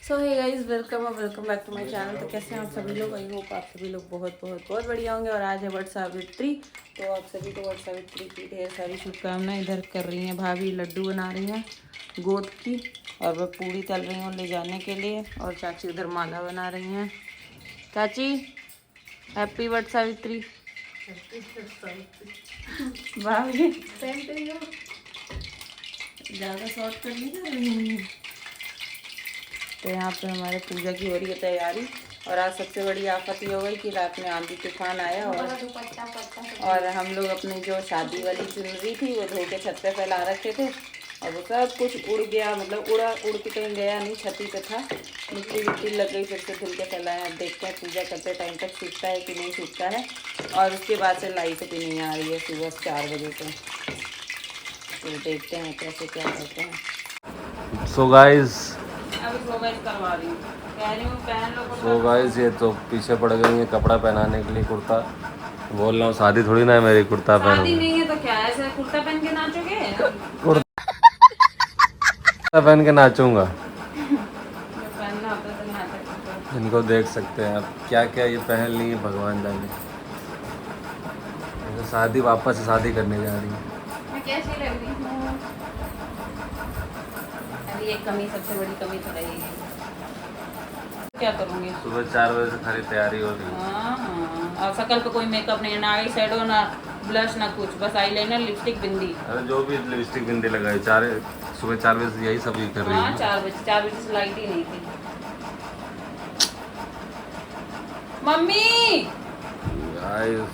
सो hey guys, welcome और welcome back to my channel. तो कैसे हैं आप सभी लोग? आई होप आप सभी लोग बहुत बहुत बहुत बढ़िया होंगे। और आज है वट सावित्री, तो आप सभी को वट सावित्री की ढेर सारी शुभकामनाएं। इधर कर रही हैं भाभी लड्डू बना रही हैं गोद की, और वह पूड़ी तल रही हैं ले जाने के लिए। और चाची उधर माला बना रही हैं। चाची हैप्पी वट सावित्री। भाभी ज़्यादा शॉर्ट कर नहीं कर रही हैं। तो यहाँ पे हमारे पूजा की हो रही है तैयारी। और आज सबसे बड़ी आफत ये हो गई कि रात में आंधी तूफान आया और हम लोग अपनी जो शादी वाली चुनरी थी वो धो के छत पे फैला रखे थे, और वो सब कुछ उड़ गया। मतलब उड़ के कहीं गया नहीं, छती पे था, मिट्टी विट्टी लग गई। फिर से धुल के फैलाया। अब देखते हैं पूजा करते टाइम तक सूखता है कि नहीं सूखता है। और उसके बाद से लाइट भी नहीं आ रही है सुबह 4 बजे से। तो देखते हैं कैसे क्या करते हैं। सो गाइस करवा रही हूँ, कह रही हूँ पहन लो। सो गाइस ये तो पीछे पड़ गई है कपड़ा पहनाने के लिए, कुर्ता। बोल रहा हूँ शादी थोड़ी ना है मेरी, कुर्ता पहनो। शादी नहीं है तो क्या है, ऐसे कुर्ता पहन के नाचोगे? कुर्ता पहन के नाचूंगा। पहनना होता तो नाचो। इनको देख सकते हैं आप, क्या क्या ये पहन ली है, भगवान जाने। तो शादी वापस से शादी करने जा रही है। मैं कैसी लग रही हूँ? अभी एक कमी, सबसे बड़ी कमी तो रहेगी। क्या करूँगी? सुबह 4 बजे से खाली तैयारी हो रही है। हाँ, और शकल पे कोई मेकअप नहीं, ना आई शेडो, ना ब्लश, ना कुछ, बस आईलाइनर, लिपस्टिक, बिंदी। अरे जो भी लिपस्टिक बिंदी लगाई, सुबह 4 बजे से यही सब ये कर रही हाँ, है। 4 बजे से लाइट ही नहीं थी। मम्मी गाइस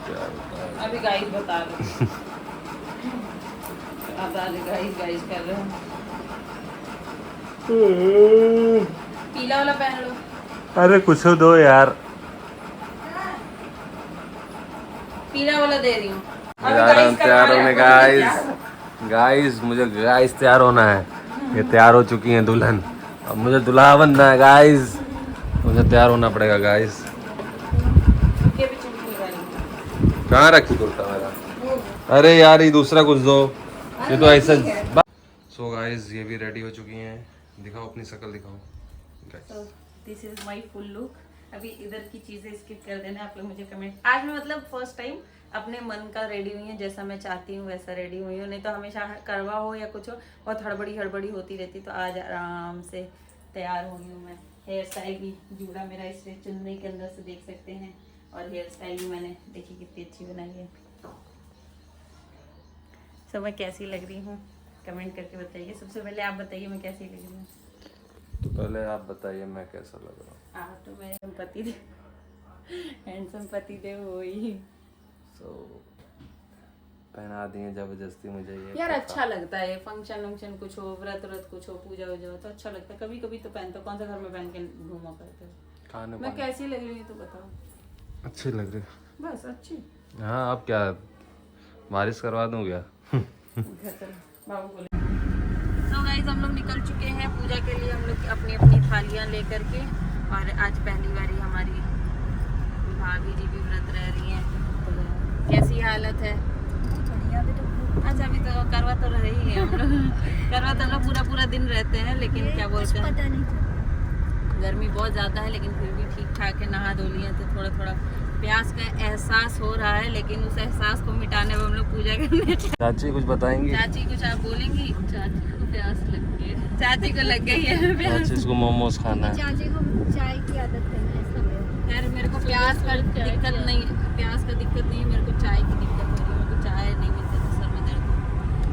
क्या बताएं। अभी गाइस बता रहे अब गाइस कर रहे हो। पीला वाला पहन लो। अरे कुछ दो यार। पीला वाला दे रही हूँ। तैयार होने गाइस मुझे गाइस तैयार होना है। ये तैयार हो चुकी हैं दुल्हन, अब मुझे दुल्हा बनना है गाइस। मुझे तैयार होना पड़ेगा गाइस। कहाँ रखी कुर्ता मेरा? अरे यार ये दूसरा कुछ दो, ये तो ऐसा। सो गाइस ये भी रेडी हो चुकी हैं। दिखाओ अपनी शक्ल दिखाओ। तो this is my full look. अभी इधर की चीजें स्किप कर देना आप लोग, मुझे कमेंट। आज मैं मतलब फर्स्ट टाइम अपने मन का रेडी हुई है, जैसा मैं चाहती हूँ वैसा रेडी हुई हूँ। नहीं तो हमेशा करवा हो या कुछ हो बहुत हड़बड़ी होती रहती। तो आज आराम से तैयार हुई हूँ मैं। हेयर स्टाइल भी जूड़ा मेरा इससे चुन्नी के अंदर से देख सकते हैं। और हेयर स्टाइल भी मैंने देखी कितनी अच्छी बनाई है। सब मैं कैसी लग रही हूँ कमेंट करके बताइए। सबसे पहले आप बताइए मैं कैसी लग रही हूँ। तो पहले आप बताइए मैं कैसा लग रहा हूँ। आप तो मेरे पति देव, हैंडसम पति देव हो ही। सो पहना दिए जबरदस्ती मुझे ये। यार अच्छा लगता है, फंक्शन कुछ हो, व्रत कुछ हो, पूजा हो तो अच्छा लगता है। कभी कभी तो पहनते, कौन सा घर में पहन के घूमा करते हो। मैं कैसी लग रही हूँ तो बताओ। अच्छी लग रही बस अच्छी। हाँ, अब क्या बारिश करवा दूँ क्या? बाबू बोले। तो गाइस हम लोग निकल चुके हैं पूजा के लिए। हम लोग अपनी अपनी थालियाँ लेकर के। और आज पहली बारी हमारी भाभी जी भी व्रत रह रही हैं। तो कैसी हालत है? अच्छा अभी तो करवा तो रहे ही है हम लोग। करवा तो हम लोग पूरा दिन रहते हैं, लेकिन क्या बोलते हैं, गर्मी बहुत ज़्यादा है लेकिन फिर भी ठीक ठाक है। नहा धो लिए तो थोड़ा प्यास का एहसास हो रहा है, लेकिन उस एहसास को मिटाने में हम लोग पूजा करने। चाची कुछ बताएंगी? चाची कुछ आप बोलेंगी? चाची को प्यास लग गई है। चाची को लग गई है प्यास। चाची को मोमोज खाना है। चाची को चाय की आदत है ना, इसलिए। यार मेरे को प्यास का दिक्कत नहीं है, मेरे को चाय की दिक्कत हो रही है। मेरे को चाय नहीं मिलती तो सर में दर्द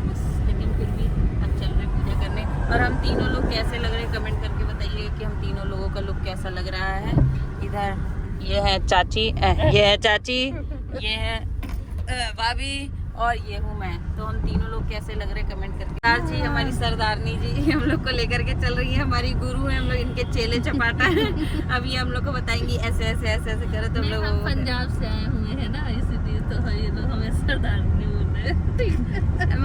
बस। लेकिन फिर भी अब चल रहे पूजा करने। और हम तीनों लोग कैसे लग रहे हैं कमेंट करके बताइए कि हम तीनों लोगों का लुक कैसा लग रहा है। इधर ये है चाची, ये है भाभी, और ये हूँ मैं। तो हम तीनों लोग कैसे लग रहे हैं कमेंट करके। चाची हमारी सरदारनी जी हम लोग को लेकर के चल रही है, हमारी गुरु है। हम लोग इनके चेले चपाटा है। अब ये हम लोग को बताएंगी ऐसे करे तो हम लोग पंजाब से आए हुए हैं ना, इसीलिए तो ये लोग हमें सरदारनी बोल रहे हैं।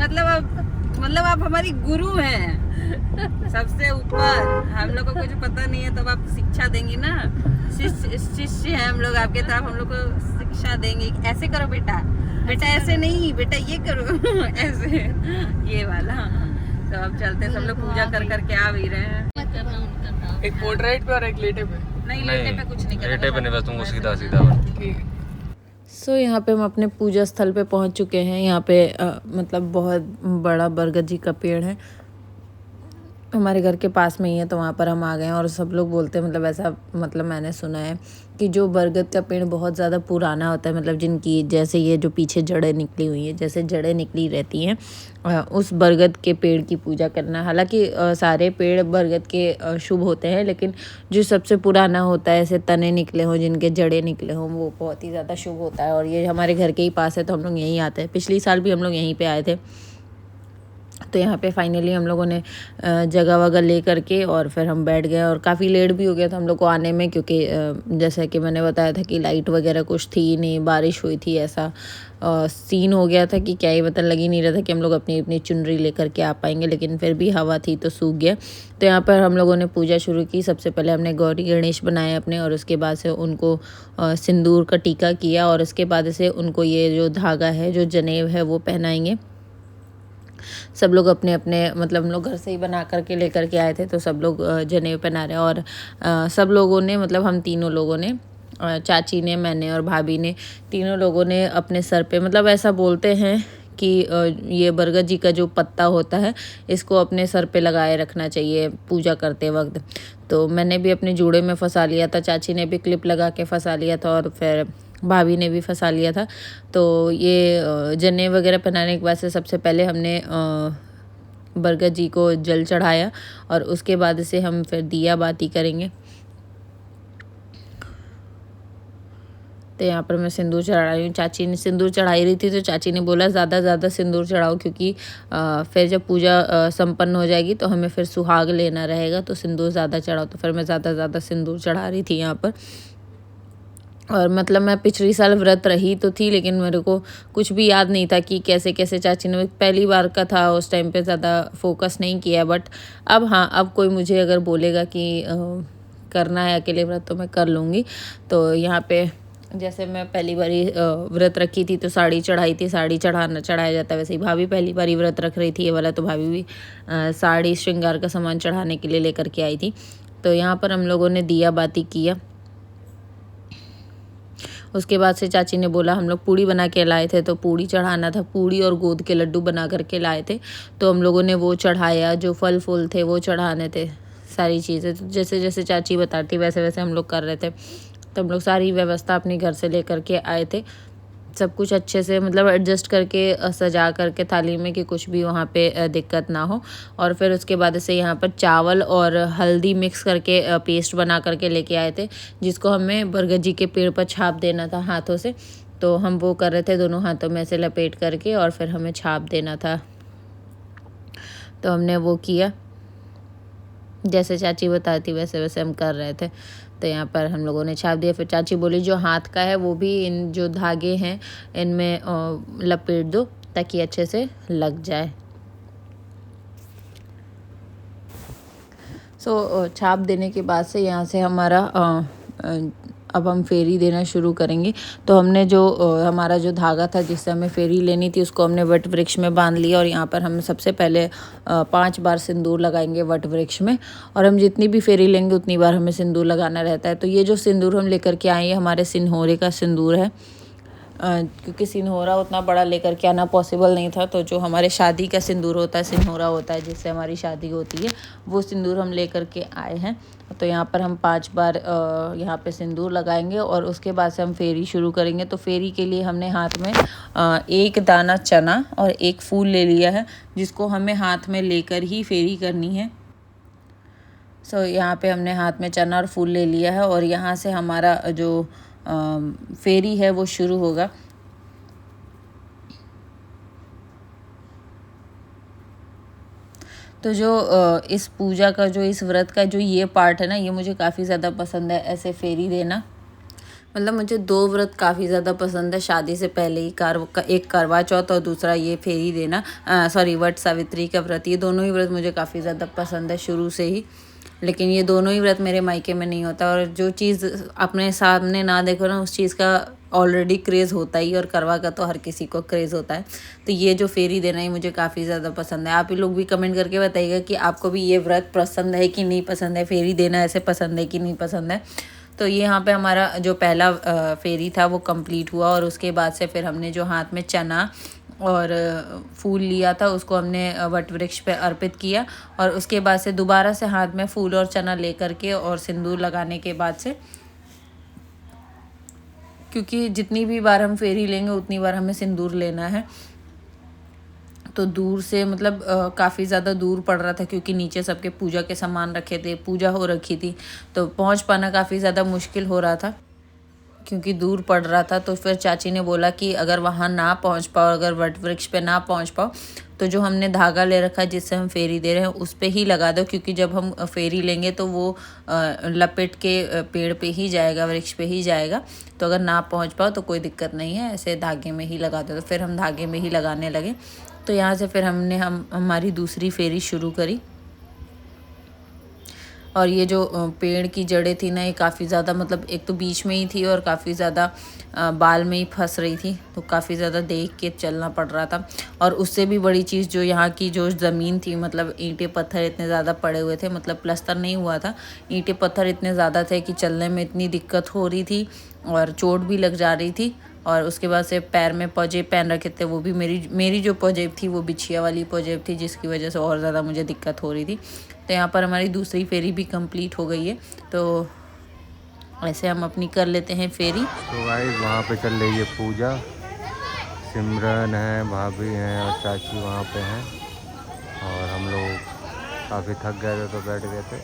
मतलब आप हमारी गुरु हैं सबसे ऊपर। हम लोग को कुछ पता नहीं है तो आप शिक्षा देंगी ना। शिष्य है हम लोग आपके तरफ, हम लोग को शिक्षा देंगे। ऐसे करो बेटा, ऐसे नहीं बेटा, ये करो ऐसे, ये वाला। तो अब चलते सब लोग पूजा कर करके आ भी रहे हैं। उनका नाम एक पोर्ट्रेट पे और एक लेटे पे। नहीं लेटे पे कुछ नहीं करना, लेटे पे नहीं, बस तुमको सीधा सीधा ठीक है। सो यहाँ पे हम अपने पूजा स्थल पे पहुँच चुके हैं। यहाँ पे मतलब बहुत बड़ा बरगद जी का पेड़ है, हमारे घर के पास में ही है, तो वहाँ पर हम आ गए हैं। और सब लोग बोलते हैं, मतलब ऐसा, मतलब मैंने सुना है कि जो बरगद का पेड़ बहुत ज़्यादा पुराना होता है, मतलब जिनकी जैसे ये जो पीछे जड़ें निकली हुई हैं, जैसे जड़ें निकली रहती हैं, उस बरगद के पेड़ की पूजा करना। हालांकि सारे पेड़ बरगद के शुभ होते हैं, लेकिन जो सबसे पुराना होता है, ऐसे तने निकले हों, जिनके जड़ें निकले हों, वो बहुत ही ज़्यादा शुभ होता है। और ये हमारे घर के ही पास है, तो हम लोग यहीं आते हैं। पिछली साल भी हम लोग यहीं पर आए थे। तो यहाँ पे फाइनली हम लोगों ने जगह वगह ले करके और फिर हम बैठ गए। और काफ़ी लेट भी हो गया था हम लोग को आने में, क्योंकि जैसा कि मैंने बताया था कि लाइट वगैरह कुछ थी नहीं, बारिश हुई थी, ऐसा सीन हो गया था कि क्या ही पता लग ही नहीं रहा था कि हम लोग अपनी अपनी चुनरी लेकर के आ पाएंगे। लेकिन फिर भी हवा थी तो सूख गया। तो यहाँ पर हम लोगों ने पूजा शुरू की। सबसे पहले हमने गौरी गणेश बनाए अपने, और उसके बाद से उनको सिंदूर का टीका किया, और उसके बाद से उनको ये जो धागा है, जो जनेऊ है, वो पहनाएंगे। सब लोग अपने अपने, मतलब हम लोग घर से ही बना करके लेकर के आए थे, तो सब लोग जनेऊ पहना रहे हैं। और सब लोगों ने, मतलब हम तीनों लोगों ने, चाची ने, मैंने और भाभी ने, तीनों लोगों ने अपने सर पे, मतलब ऐसा बोलते हैं कि ये बरगद जी का जो पत्ता होता है, इसको अपने सर पे लगाए रखना चाहिए पूजा करते वक्त। तो मैंने भी अपने जूड़े में फंसा लिया था, चाची ने भी क्लिप लगा के फंसा लिया था, और फिर भाभी ने भी फंसा लिया था। तो ये जनेऊ वगैरह पहनाने के बाद से सबसे पहले हमने बरगद जी को जल चढ़ाया, और उसके बाद से हम फिर दिया बाती करेंगे। तो यहाँ पर मैं सिंदूर चढ़ा रही हूँ। चाची ने सिंदूर चढ़ाई रही थी, तो चाची ने बोला ज़्यादा सिंदूर चढ़ाओ, क्योंकि फिर जब पूजा संपन्न हो जाएगी तो हमें फिर सुहाग लेना रहेगा, तो सिंदूर ज़्यादा चढ़ाओ। तो फिर मैं ज़्यादा सिंदूर चढ़ा रही थी यहाँ पर। और मतलब मैं पिछली साल व्रत रही तो थी, लेकिन मेरे को कुछ भी याद नहीं था कि कैसे कैसे चाची ने, पहली बार का था, उस टाइम पे ज़्यादा फोकस नहीं किया। बट अब हाँ, अब कोई मुझे अगर बोलेगा कि करना है अकेले व्रत, तो मैं कर लूँगी। तो यहाँ पे जैसे मैं पहली बारी व्रत रखी थी तो साड़ी चढ़ाई थी, साड़ी चढ़ाया जाता है, वैसे ही भाभी पहली बारी व्रत रख रही थी ये वाला, तो भाभी भी साड़ी श्रृंगार का सामान चढ़ाने के लिए लेकर के आई थी। तो यहाँ पर हम लोगों ने दिया बाती किया। उसके बाद से चाची ने बोला, हम लोग पूड़ी बना के लाए थे, तो पूड़ी चढ़ाना था, पूड़ी और गोंद के लड्डू बना करके लाए थे, तो हम लोगों ने वो चढ़ाया। जो फल फूल थे वो चढ़ाने थे, सारी चीज़ें। तो जैसे जैसे चाची बताती वैसे वैसे हम लोग कर रहे थे। तो हम लोग सारी व्यवस्था अपने घर से लेकर के आए थे, सब कुछ अच्छे से, मतलब एडजस्ट करके सजा करके थाली में, कि कुछ भी वहाँ पे दिक्कत ना हो। और फिर उसके बाद से यहाँ पर चावल और हल्दी मिक्स करके पेस्ट बना करके लेके आए थे, जिसको हमें बरगद जी के पेड़ पर छाप देना था हाथों से। तो हम वो कर रहे थे, दोनों हाथों में ऐसे लपेट करके, और फिर हमें छाप देना था। तो हमने वो किया, जैसे चाची बताती वैसे वैसे हम कर रहे थे। तो यहाँ पर हम लोगों ने छाप दिया। फिर चाची बोली, जो हाथ का है वो भी इन जो धागे हैं इनमें लपेट दो, ताकि अच्छे से लग जाए। सो छाप देने के बाद से यहाँ से हमारा अब हम फेरी देना शुरू करेंगे। तो हमने जो हमारा जो धागा था जिससे हमें फेरी लेनी थी, उसको हमने वट वृक्ष में बांध लिया। और यहाँ पर हम सबसे पहले 5 बार सिंदूर लगाएंगे वट वृक्ष में, और हम जितनी भी फेरी लेंगे उतनी बार हमें सिंदूर लगाना रहता है। तो ये जो सिंदूर हम लेकर के आए हैं, हमारे सिन्होरे का सिंदूर है, क्योंकि सिन्होरा उतना बड़ा लेकर के आना पॉसिबल नहीं था। तो जो हमारे शादी का सिंदूर होता है, सिन्होरा होता है जिससे हमारी शादी होती है, वो सिंदूर हम लेकर के आए हैं। तो यहाँ पर हम 5 बार यहाँ पे सिंदूर लगाएंगे, और उसके बाद से हम फेरी शुरू करेंगे। तो फेरी के लिए हमने हाथ में 1 दाना चना और 1 फूल ले लिया है, जिसको हमें हाथ में लेकर ही फेरी करनी है। सो यहाँ पे हमने हाथ में चना और फूल ले लिया है, और यहाँ से हमारा जो फेरी है वो शुरू होगा। तो जो इस पूजा का, जो इस व्रत का जो ये पार्ट है ना, ये मुझे काफ़ी ज़्यादा पसंद है, ऐसे फेरी देना। मतलब मुझे 2 व्रत काफ़ी ज़्यादा पसंद है शादी से पहले ही, एक करवा चौथ और दूसरा ये फेरी देना, वट सावित्री का व्रत। ये दोनों ही व्रत मुझे काफ़ी ज़्यादा पसंद है शुरू से ही। लेकिन ये दोनों ही व्रत मेरे मायके में नहीं होता। और जो चीज़ अपने सामने ना देखो ना, उस चीज़ का ऑलरेडी क्रेज़ होता ही, और करवा का तो हर किसी को क्रेज़ होता है। तो ये जो फेरी देना ही मुझे काफ़ी ज़्यादा पसंद है। आप ही लोग भी कमेंट करके बताइएगा कि आपको भी ये व्रत पसंद है कि नहीं पसंद है, फेरी देना ऐसे पसंद है कि नहीं पसंद है। तो ये यहाँ पे हमारा जो पहला फेरी था वो कंप्लीट हुआ, और उसके बाद से फिर हमने जो हाथ में चना और फूल लिया था उसको हमने वट वृक्ष पे अर्पित किया। और उसके बाद से दोबारा से हाथ में फूल और चना ले करके और सिंदूर लगाने के बाद से, क्योंकि जितनी भी बार हम फेरी लेंगे उतनी बार हमें सिंदूर लेना है, तो दूर से मतलब काफ़ी ज़्यादा दूर पड़ रहा था, क्योंकि नीचे सबके पूजा के सामान रखे थे, पूजा हो रखी थी, तो पहुंच पाना काफ़ी ज़्यादा मुश्किल हो रहा था क्योंकि दूर पड़ रहा था। तो फिर चाची ने बोला कि अगर वहाँ ना पहुँच पाओ, अगर वट वृक्ष पे ना पहुँच पाओ, तो जो हमने धागा ले रखा है जिससे हम फेरी दे रहे हैं उस पे ही लगा दो, क्योंकि जब हम फेरी लेंगे तो वो लपेट के पेड़ पे ही जाएगा, वृक्ष पे ही जाएगा। तो अगर ना पहुँच पाओ तो कोई दिक्कत नहीं है, ऐसे धागे में ही लगा दो। तो फिर हम धागे में ही लगाने लगे। तो यहाँ से फिर हमारी दूसरी फेरी शुरू करी। और ये जो पेड़ की जड़ें थी ना, ये काफ़ी ज़्यादा मतलब एक तो बीच में ही थी और काफ़ी ज़्यादा बाल में ही फंस रही थी, तो काफ़ी ज़्यादा देख के चलना पड़ रहा था। और उससे भी बड़ी चीज़ जो यहाँ की जो ज़मीन थी, मतलब ईंटें पत्थर इतने ज़्यादा पड़े हुए थे, मतलब प्लस्तर नहीं हुआ था, ईंटें पत्थर इतने ज़्यादा थे कि चलने में इतनी दिक्कत हो रही थी और चोट भी लग जा रही थी। और उसके बाद से पैर में पजेब पहन रखे थे, वो भी मेरी जो पजेब थी वो बिछिया वाली पजेब थी, जिसकी वजह से और ज़्यादा मुझे दिक्कत हो रही थी। तो यहाँ पर हमारी दूसरी फेरी भी कंप्लीट हो गई है। तो ऐसे हम अपनी कर लेते हैं फेरी। तो गाइस वहाँ पे चल रही है पूजा, सिमरन है, भाभी हैं और चाची वहाँ पे हैं, और हम लोग काफ़ी थक गए थे तो बैठ गए थे।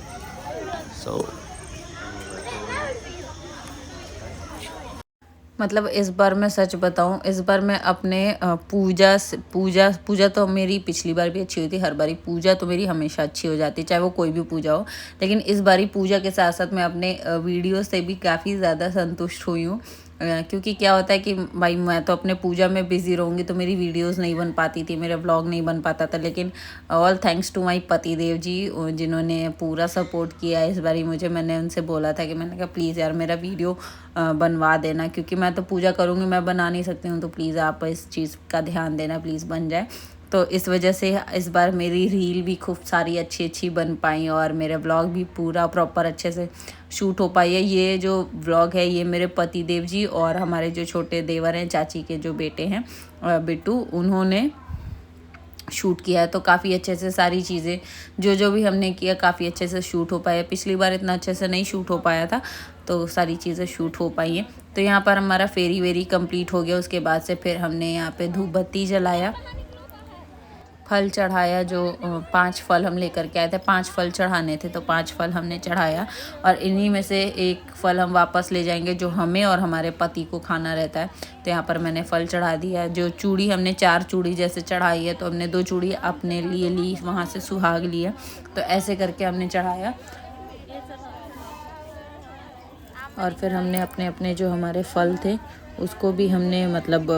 मतलब इस बार मैं सच बताऊं, इस बार मैं अपने पूजा तो मेरी पिछली बार भी अच्छी हुई थी, हर बारी पूजा तो मेरी हमेशा अच्छी हो जाती है, चाहे वो कोई भी पूजा हो। लेकिन इस बारी पूजा के साथ साथ मैं अपने वीडियो से भी काफ़ी ज़्यादा संतुष्ट हुई हूँ, क्योंकि क्या होता है कि भाई मैं तो अपने पूजा में बिज़ी रहूँगी तो मेरी वीडियोस नहीं बन पाती थी, मेरा व्लॉग नहीं बन पाता था। लेकिन ऑल थैंक्स टू माय पति देव जी, जिन्होंने पूरा सपोर्ट किया इस बारी मुझे। मैंने उनसे बोला था कि मैंने कहा प्लीज़ यार मेरा वीडियो बनवा देना, क्योंकि मैं तो पूजा करूँगी, मैं बना नहीं सकती हूँ, तो प्लीज़ आप इस चीज़ का ध्यान देना, प्लीज़ बन जाए। तो इस वजह से इस बार मेरी रील भी खूब सारी अच्छी बन पाई, और मेरा व्लॉग भी पूरा प्रॉपर अच्छे से शूट हो पाई है। ये जो व्लॉग है ये मेरे पति देव जी और हमारे जो छोटे देवर हैं, चाची के जो बेटे हैं बिट्टू, उन्होंने शूट किया है। तो काफ़ी अच्छे से सारी चीज़ें जो भी हमने किया काफ़ी अच्छे से शूट हो पाया। पिछली बार इतना अच्छे से नहीं शूट हो पाया था, तो सारी चीज़ें शूट हो पाई हैं। तो यहाँ पर हमारा फेरी वेरी कंप्लीट हो गया। उसके बाद से फिर हमने यहाँ पे धूप बत्ती जलाया, फल चढ़ाया। जो 5 फल हम लेकर के आए थे, 5 फल चढ़ाने थे, तो 5 फल हमने चढ़ाया। और इन्हीं में से एक फल हम वापस ले जाएंगे जो हमें और हमारे पति को खाना रहता है। तो यहाँ पर मैंने फल चढ़ा दिया। जो चूड़ी हमने 4 चूड़ी जैसे चढ़ाई है, तो हमने 2 चूड़ी अपने लिए ली, वहाँ से सुहाग लिया, तो ऐसे करके हमने चढ़ाया। और फिर हमने अपने अपने जो हमारे फल थे उसको भी हमने मतलब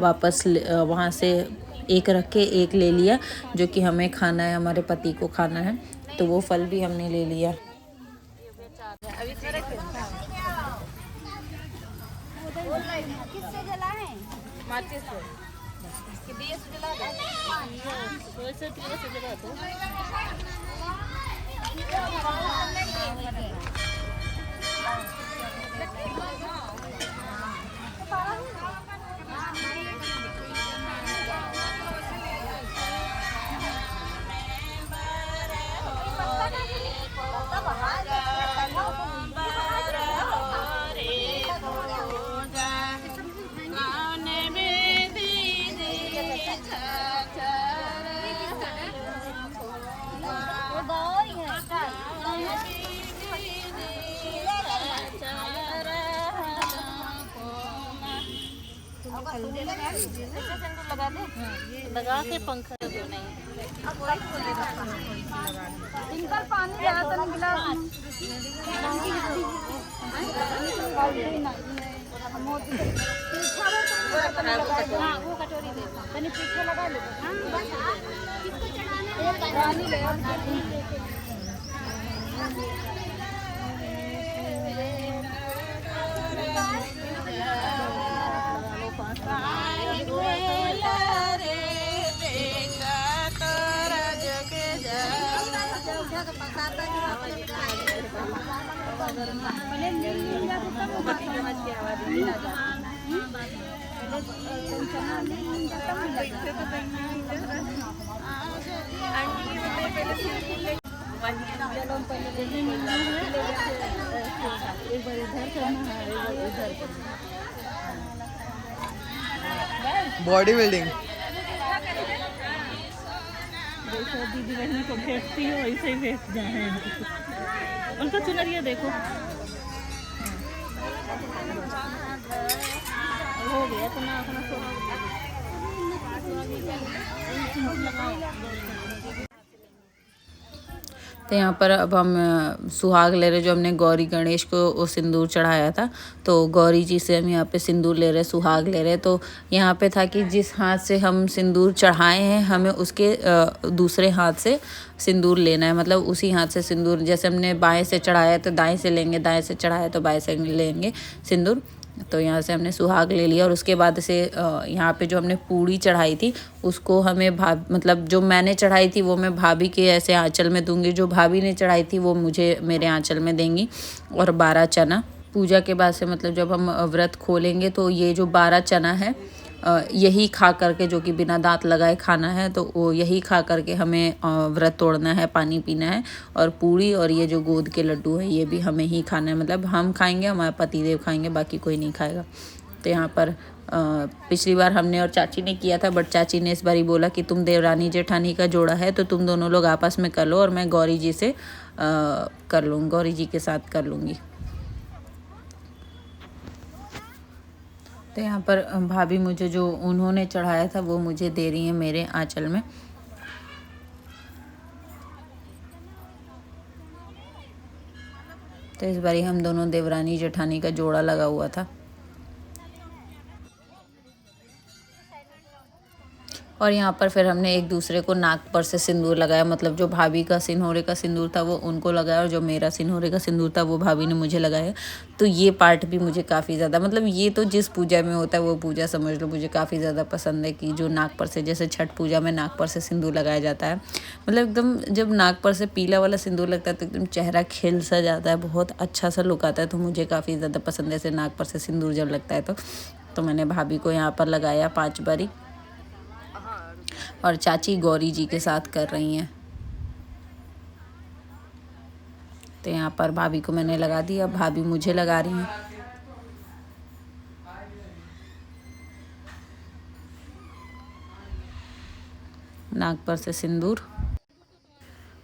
वापस वहाँ से एक रख के एक ले लिया, जो कि हमें खाना है, हमारे पति को खाना है, तो वो फल भी हमने ले लिया। लगा के पंखा पानी बॉडी बिल्डिंग जैसे दीदी बहनी को भेजती हो वैसे ही भेज जाए उनका चुनरिया देखो हो गया तो ना अपना तो यहाँ पर अब हम सुहाग ले रहे, जो हमने गौरी गणेश को वो सिंदूर चढ़ाया था, तो गौरी जी से हम यहाँ पे सिंदूर ले रहे, सुहाग ले रहे। तो यहाँ पे था कि जिस हाथ से हम सिंदूर चढ़ाए हैं हमें उसके दूसरे हाथ से सिंदूर लेना है, मतलब उसी हाथ से सिंदूर, जैसे हमने बाएं से चढ़ाया तो दाएं से लेंगे, दाएं से चढ़ाया तो बाएं से लेंगे सिंदूर। तो यहाँ से हमने सुहाग ले लिया और उसके बाद से यहाँ पे जो हमने पूड़ी चढ़ाई थी उसको हमें मतलब जो मैंने चढ़ाई थी वो मैं भाभी के ऐसे आंचल में दूंगी, जो भाभी ने चढ़ाई थी वो मुझे मेरे आंचल में देंगी। और 12 चना पूजा के बाद से, मतलब जब हम व्रत खोलेंगे तो ये जो 12 चना है यही खा करके, जो कि बिना दांत लगाए खाना है, तो वो यही खा करके हमें व्रत तोड़ना है, पानी पीना है। और पूड़ी और ये जो गोद के लड्डू हैं ये भी हमें ही खाना है, मतलब हम खाएंगे, हमारे पतिदेव खाएंगे, बाकी कोई नहीं खाएगा। तो यहाँ पर पिछली बार हमने और चाची ने किया था, बट चाची ने इस बार ही बोला कि तुम देवरानी जेठानी का जोड़ा है तो तुम दोनों लोग आपस में कर लो और मैं गौरी जी से कर लूँगी, गौरी जी के साथ कर लूँगी। तो यहाँ पर भाभी मुझे जो उन्होंने चढ़ाया था वो मुझे दे रही हैं मेरे आंचल में। तो इस बारी हम दोनों देवरानी जेठानी का जोड़ा लगा हुआ था। और यहाँ पर फिर हमने एक दूसरे को नाक पर से सिंदूर लगाया, मतलब जो भाभी का सिंहोरे का सिंदूर था वो उनको लगाया और जो मेरा सिंहोरे का सिंदूर था वो भाभी ने मुझे लगाया। तो ये पार्ट भी मुझे काफ़ी ज़्यादा, मतलब ये तो जिस पूजा में होता है वो पूजा समझ लो मुझे काफ़ी ज़्यादा पसंद है कि जो नाक पर से, जैसे छठ पूजा में नाक पर से सिंदूर लगाया जाता है, मतलब एकदम जब नाक पर से पीला वाला सिंदूर लगता है तो एकदम चेहरा खिल सा जाता है, बहुत अच्छा सा लुक आता है। तो मुझे काफ़ी ज़्यादा पसंद है ऐसे नाक पर से सिंदूर जब लगता है तो मैंने भाभी को यहाँ पर लगाया 5 बारी। और चाची गौरी जी के साथ कर रही हैं। तो यहाँ पर भाभी को मैंने लगा दिया, अब भाभी मुझे लगा रही हैं। नाक पर से सिंदूर।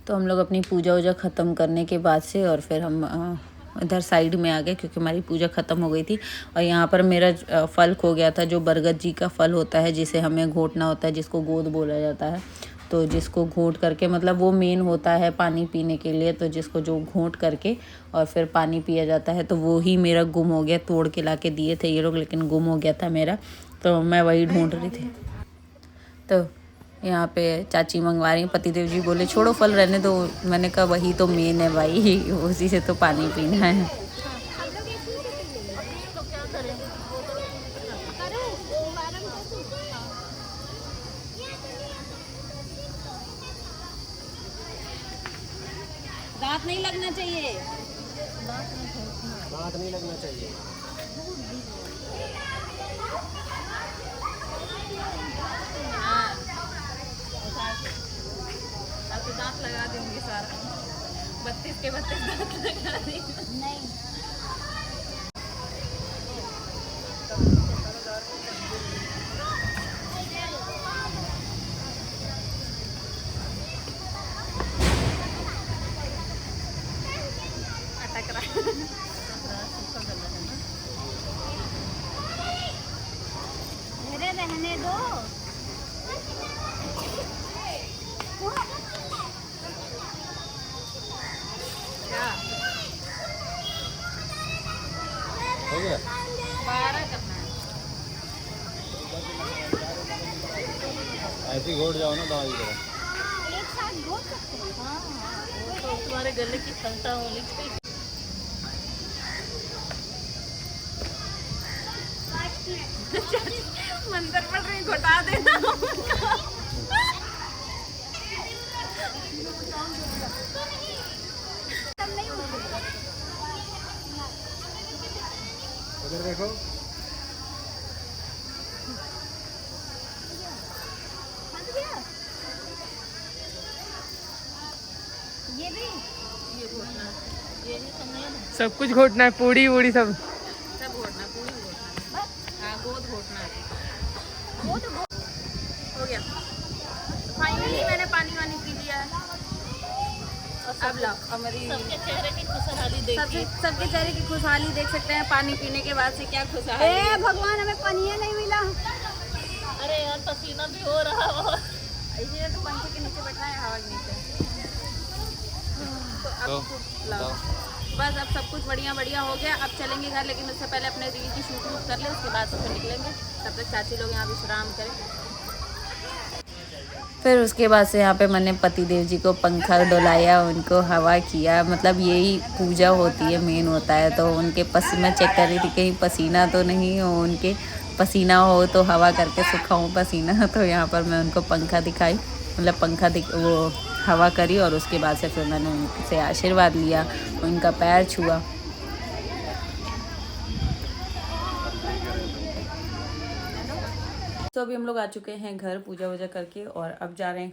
तो हम लोग अपनी पूजा वूजा ख़त्म करने के बाद से और फिर हम इधर साइड में आ गए क्योंकि हमारी पूजा ख़त्म हो गई थी। और यहाँ पर मेरा फल खो गया था, जो बरगद जी का फल होता है जिसे हमें घोटना होता है, जिसको गोद बोला जाता है। तो जिसको घोट करके, मतलब वो मेन होता है पानी पीने के लिए, तो जिसको जो घोट करके और फिर पानी पिया जाता है, तो वो ही मेरा गुम हो गया। तोड़ के ला के दिए थे ये लोग, लेकिन गुम हो गया था मेरा, तो मैं वही ढूंढ रही थी। तो यहाँ पे चाची मंगवा रही, पतिदेव जी बोले छोड़ो फल रहने दो। मैंने कहा वही तो मेन है भाई, उसी से तो पानी पीना है। दांत नहीं लगना चाहिए, दांत नहीं लगना चाहिए। तो दांत लगा दूंगी सारा, 32 के 32 दांत लगा दूंगी। नहीं अटक रहा मेरे रहने दो। हो गया 12 करना है। ऐसे ही घोट जाओ ना दवाई की तरह। हाँ वो तो तुम्हारे गले की क्षमता होनी चाहिए। मंदिर पड़ रही घुटा देना। उधर देखो। सब कुछ घोटना है, पूड़ी वूड़ी सब। सब घोटना, पूरी घोटना। हाँ गोद घोटना है। हो गया फाइनली, मैंने पानी वानी पी लिया है। अब लाओ हमारी सबके चेहरे की खुशहाली देखिए। सबके चेहरे की खुशहाली देख सकते हैं। पानी पीने के बाद से क्या खुशहाली है। भगवान हमें पानी नहीं मिला। अरे यार पसीना भी हो रहा हो। इसलिए तो पंखे के नीचे बैठना है, हवा के नीचे। तो अब लाओ बस, अब सब कुछ बढ़िया बढ़िया हो गया। अब चलेंगे घर, लेकिन उससे पहले अपने रील की शूट कर ले, उसके बाद फिर निकलेंगे। तब तक चाची लोग यहाँ विश्राम करें। फिर उसके बाद से यहाँ पे मैंने पतिदेव जी को पंखा डुलाया, उनको हवा किया। मतलब यही पूजा होती है, मेन होता है। तो उनके पसीना चेक कर रही थी कहीं पसीना तो नहीं हो, उनके पसीना हो तो हवा करके सुखाऊं पसीना। तो यहाँ पर मैं उनको पंखा दिखाई, मतलब वो हवा करी। और उसके बाद से फिर मैंने उनसे आशीर्वाद लिया, उनका पैर छुआ। तो अभी हम लोग आ चुके हैं घर पूजा वूजा करके, और अब जा रहे हैं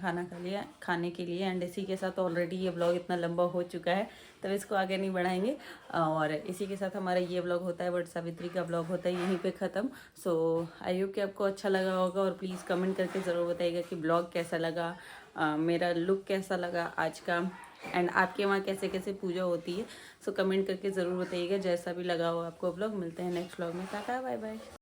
खाने के लिए। एंड इसी के साथ ऑलरेडी ये व्लॉग इतना लंबा हो चुका है, तब इसको आगे नहीं बढ़ाएंगे। और इसी के साथ हमारा ये व्लॉग होता है, वट सावित्री का व्लॉग होता है यहीं पे ख़त्म। सो आई होप कि आपको अच्छा लगा होगा, और प्लीज़ कमेंट करके ज़रूर बताइएगा कि व्लॉग कैसा लगा, मेरा लुक कैसा लगा आज का, एंड आपके वहाँ कैसे कैसे पूजा होती है। सो कमेंट करके ज़रूर बताइएगा जैसा भी लगा हो आपको व्लॉग। मिलते हैं नेक्स्ट व्लॉग में। Ta-ta bye bye.